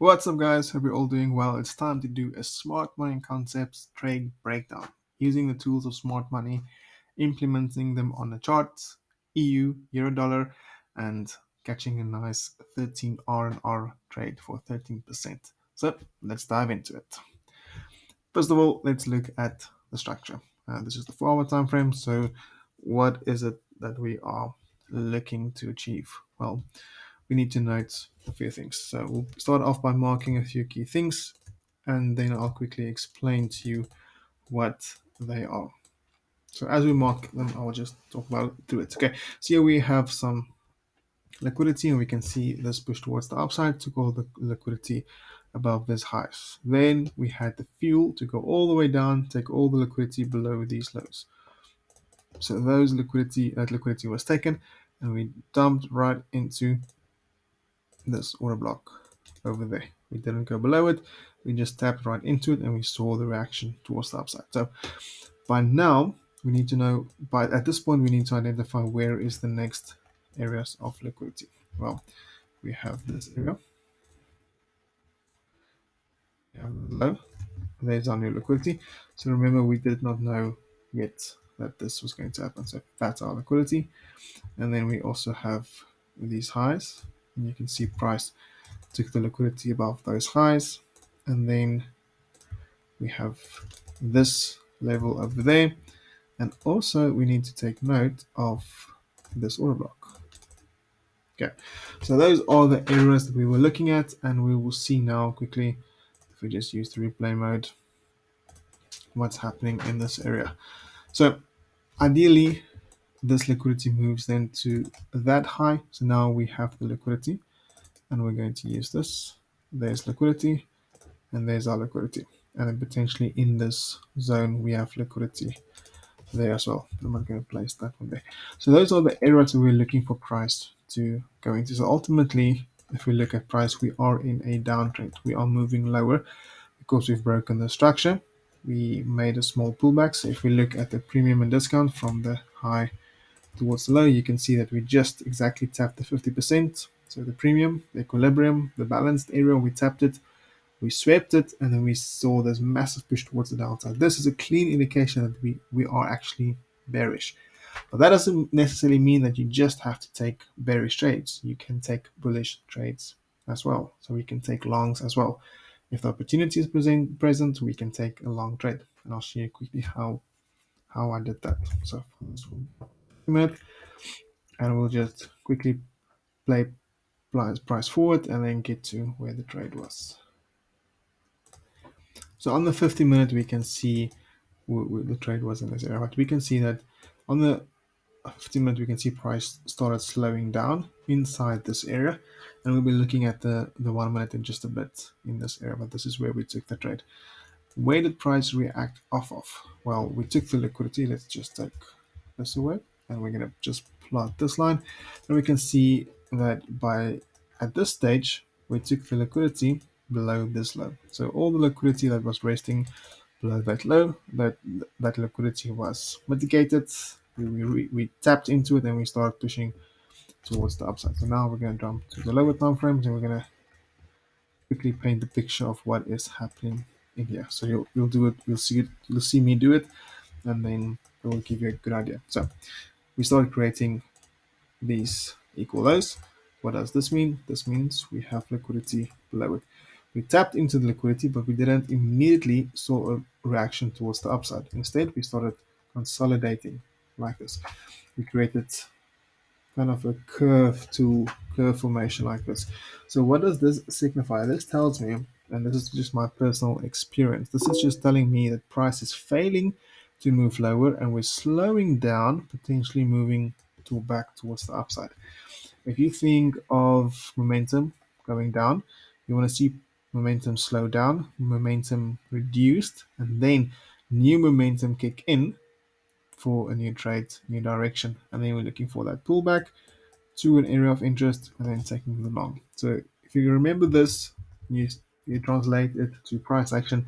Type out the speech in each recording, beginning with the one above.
What's up, guys? Hope you're all doing well. It's time to do a smart money concepts trade breakdown using the tools of smart money, implementing them on the charts, EU, euro dollar, and catching a nice 13 R&R trade for 13%. So let's dive into it. First of all, let's look at the structure. This is the 4-hour time frame. So what is it that we are looking to achieve? Well, we need to note a few things. So we'll start off by marking a few key things, and then I'll quickly explain to you what they are. So as we mark them, I'll just talk about it. Okay, so here we have some liquidity, and we can see this push towards the upside to go the liquidity above this highs. Then we had the fuel to go all the way down, take all the liquidity below these lows. So that liquidity was taken, and we dumped right into this order block over there. We didn't go below it, we just tapped right into it, and we saw the reaction towards the upside. So by now we need to know, at this point we need to identify where is the next areas of liquidity. Well, we have this area, we have low, there's our new liquidity. So remember, we did not know yet that this was going to happen, so that's our liquidity. And then we also have these highs, and you can see price took the liquidity above those highs, and then we have this level over there, and also we need to take note of this order block. Okay, so those are the areas that we were looking at, and we will see now quickly, if we just use the replay mode, what's happening in this area. So ideally this liquidity moves then to that high, so now we have the liquidity, and we're going to use this. There's liquidity, and there's our liquidity, and then potentially in this zone we have liquidity there as well. I'm not going to place that one there. So those are the areas that we're looking for price to go into. So ultimately, if we look at price, we are in a downtrend. We are moving lower because we've broken the structure. We made a small pullback. So if we look at the premium and discount from the high towards the low, you can see that we just exactly tapped the 50%. So the premium, the equilibrium, the balanced area, we tapped it, we swept it, and then we saw this massive push towards the downside. This is a clean indication that we are actually bearish. But that doesn't necessarily mean that you just have to take bearish trades. You can take bullish trades as well. So we can take longs as well. If the opportunity is present, we can take a long trade. And I'll show you quickly how I did that. So and we'll just quickly play price forward and then get to where the trade was. So on the 50-minute, we can see where the trade was in this area. But we can see that on the 50-minute, we can see price started slowing down inside this area. And we'll be looking at the 1 minute in just a bit in this area. But this is where we took the trade. Where did price react off of? Well, we took the liquidity. Let's just take this away. And we're going to just plot this line. And we can see that at this stage, we took the liquidity below this low. So all the liquidity that was resting below that low, that liquidity was mitigated. We tapped into it and we started pushing towards the upside. So now we're going to jump to the lower time frames, and we're going to quickly paint the picture of what is happening in here. So you'll do it, you'll see me do it, and then it will give you a good idea. So we started creating these equal lows. What does this mean? This means we have liquidity below it. We tapped into the liquidity, but we didn't immediately saw a reaction towards the upside. Instead, we started consolidating like this. We created kind of a curve formation like this. So what does this signify? This tells me, and this is just my personal experience, this is just telling me that price is failing to move lower, and we're slowing down, potentially moving back towards the upside. If you think of momentum going down, you want to see momentum slow down, momentum reduced, and then new momentum kick in for a new trade, new direction. And then we're looking for that pullback to an area of interest and then taking the long. So if you remember this, you translate it to price action.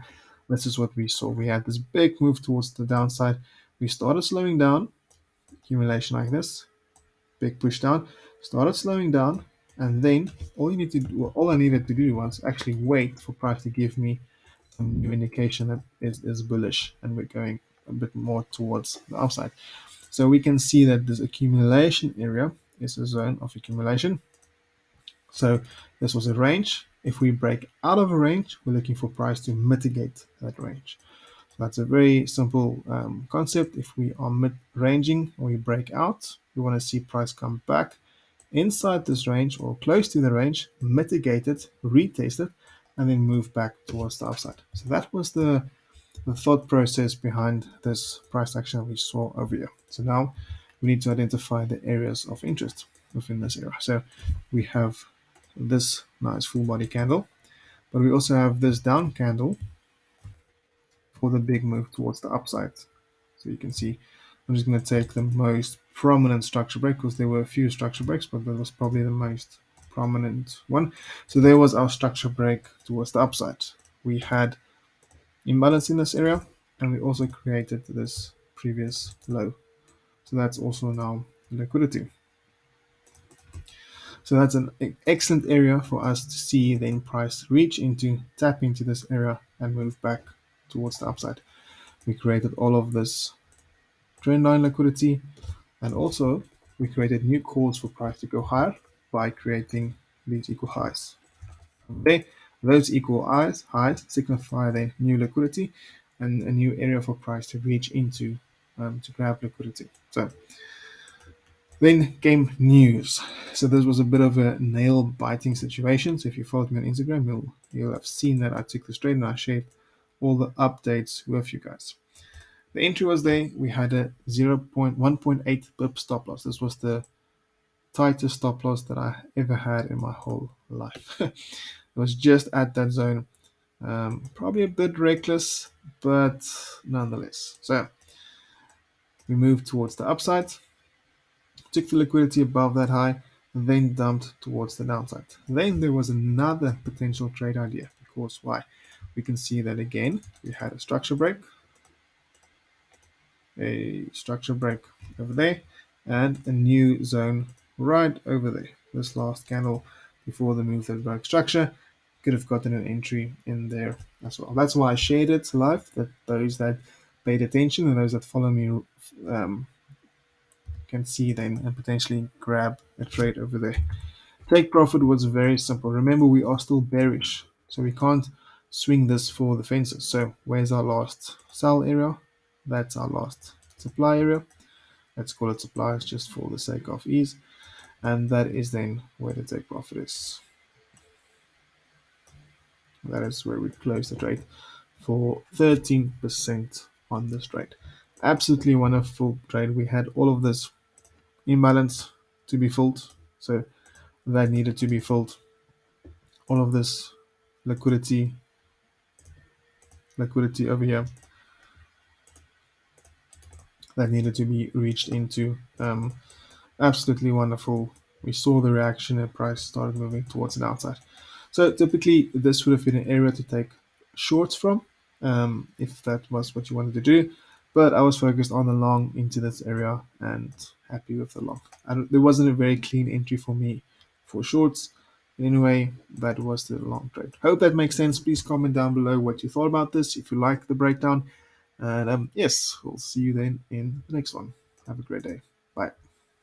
This is what we saw. We had this big move towards the downside. We started slowing down, accumulation like this, big push down, started slowing down, And then all I needed to do was actually wait for price to give me a new indication that is bullish, and we're going a bit more towards the upside. So we can see that this accumulation area is a zone of accumulation. So this was a range. If we break out of a range, we're looking for price to mitigate that range. So that's a very simple concept. If we are mid-ranging or we break out, we want to see price come back inside this range or close to the range, mitigate it, retest it, and then move back towards the upside. So that was the thought process behind this price action we saw over here. So now we need to identify the areas of interest within this area. So we have this nice full body candle, but we also have this down candle for the big move towards the upside. So you can see I'm just going to take the most prominent structure break, because there were a few structure breaks, but that was probably the most prominent one. So there was our structure break towards the upside. We had imbalance in this area, and we also created this previous low. So that's also now liquidity. So that's an excellent area for us to see then price reach into, tap into this area, and move back towards the upside. We created all of this trend line liquidity, and also we created new calls for price to go higher by creating these equal highs. Okay, those equal highs signify the new liquidity and a new area for price to reach into to grab liquidity. So then came news. So this was a bit of a nail biting situation. So if you followed me on Instagram, you'll have seen that I took this trade and I shared all the updates with you guys. The entry was there. We had a 0.1.8 pip stop loss. This was the tightest stop loss that I ever had in my whole life. It was just at that zone. Probably a bit reckless, but nonetheless. So we moved towards the upside, took the liquidity above that high, then dumped towards the downside. Then there was another potential trade idea, because why? We can see that again, we had a structure break over there, and a new zone right over there. This last candle before the move that broke structure could have gotten an entry in there as well. That's why I shared it live, that those that paid attention and those that follow me can see then and potentially grab a trade over there. Take profit was very simple. Remember, we are still bearish, so we can't swing this for the fences. So where's our last sell area? That's our last supply area. Let's call it supplies just for the sake of ease. And that is then where the take profit is. That is where we close the trade for 13% on this trade. Absolutely wonderful trade. We had all of this imbalance to be filled, so that needed to be filled. All of this liquidity over here that needed to be reached into. Absolutely wonderful. We saw the reaction and price started moving towards the downside. So typically this would have been an area to take shorts from, if that was what you wanted to do. But I was focused on the long into this area and happy with the long. There wasn't a very clean entry for me for shorts. Anyway, that was the long trade. Hope that makes sense. Please comment down below what you thought about this, if you like the breakdown. And yes, we'll see you then in the next one. Have a great day. Bye.